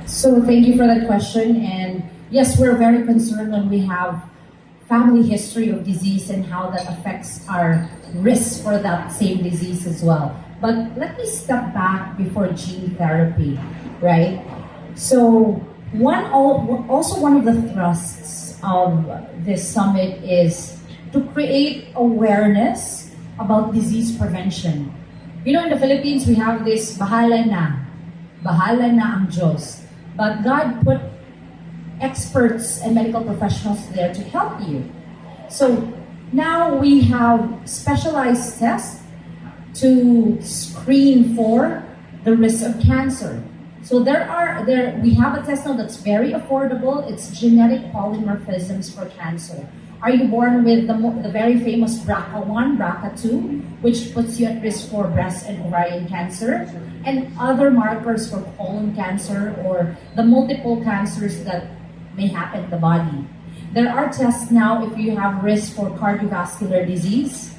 So thank you for that question. And yes, we're very concerned when we have family history of disease and how that affects our risk for that same disease as well. But let me step back before gene therapy, right? So also one of the thrusts of this summit is to create awareness about disease prevention. You know, in the Philippines, we have this bahala na ang Diyos. But God put experts and medical professionals there to help you. So now we have specialized tests to screen for the risk of cancer. So we have a test now that's very affordable. It's genetic polymorphisms for cancer. Are you born with the very famous BRCA1, BRCA2, which puts you at risk for breast and ovarian cancer, and other markers for colon cancer or the multiple cancers that may happen in the body. There are tests now if you have risk for cardiovascular disease,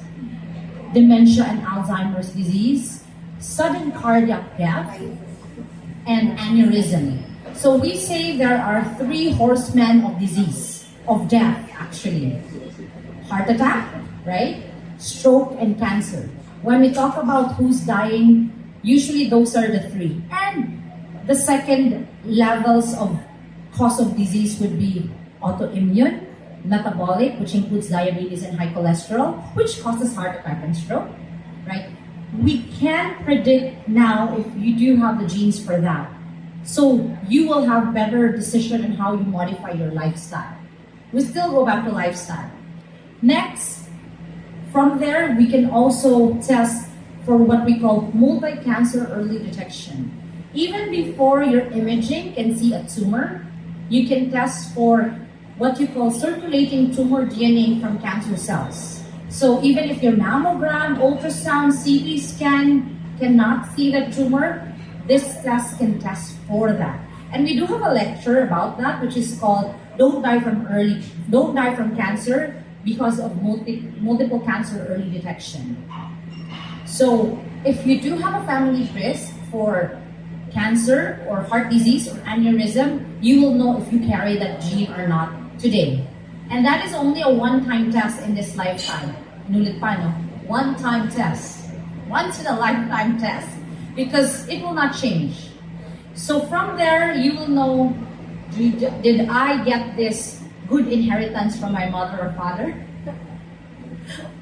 dementia and Alzheimer's disease, sudden cardiac death, and aneurysm. So we say there are three horsemen of disease, of death actually. Heart attack, right? Stroke and cancer. When we talk about who's dying, usually those are the three. And the second levels of cause of disease would be autoimmune, metabolic, which includes diabetes and high cholesterol, which causes heart attack and stroke, right? We can predict now if you do have the genes for that. So you will have better decision in how you modify your lifestyle. We still go back to lifestyle. Next, from there, we can also test for what we call multi-cancer early detection. Even before your imaging can see a tumor, you can test for what you call circulating tumor DNA from cancer cells. So even if your mammogram, ultrasound, CT scan cannot see the tumor, this test can test for that. And we do have a lecture about that, which is called Don't Die from Cancer because of multiple cancer early detection. So if you do have a family risk for cancer or heart disease or aneurysm, you will know if you carry that gene or not today. And that is only a one-time test in this lifetime. Nulit pa, no? One-time test. Once in a lifetime test. Because it will not change. So from there, you will know, did I get this good inheritance from my mother or father?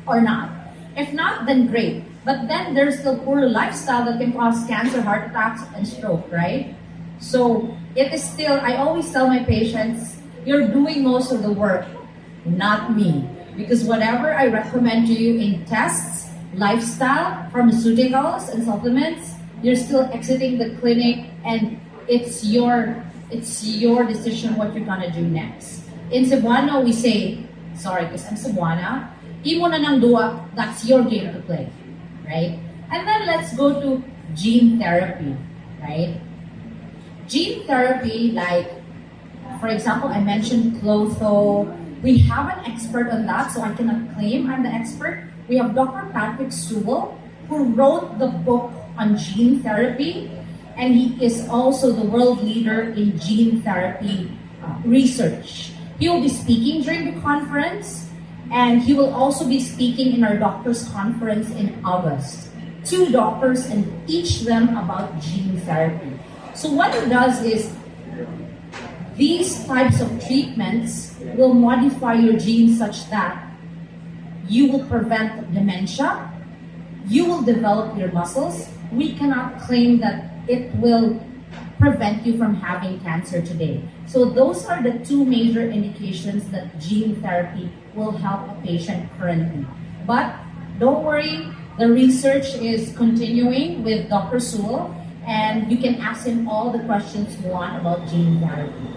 Or not? If not, then great. But then there's still poor lifestyle that can cause cancer, heart attacks, and stroke, right? So it is still, I always tell my patients, you're doing most of the work, not me. Because whatever I recommend to you in tests, lifestyle, pharmaceuticals, and supplements, you're still exiting the clinic and it's your decision what you're gonna do next. In Cebuano, we say, sorry, because I'm Cebuana, imo na nang duwa, that's your game to play, right? And then let's go to gene therapy, right? Gene therapy, like, for example, I mentioned Clotho. We have an expert on that, so I cannot claim I'm the expert. We have Dr. Patrick Sewell, who wrote the book on gene therapy, and he is also the world leader in gene therapy research. He will be speaking during the conference, and he will also be speaking in our doctors' conference in August. 2 doctors and teach them about gene therapy. So what it does is, these types of treatments will modify your genes such that you will prevent dementia, you will develop your muscles. We cannot claim that it will prevent you from having cancer today. So those are the 2 major indications that gene therapy will help a patient currently. But don't worry, the research is continuing with Dr. Sewell, and you can ask him all the questions you want about gene therapy.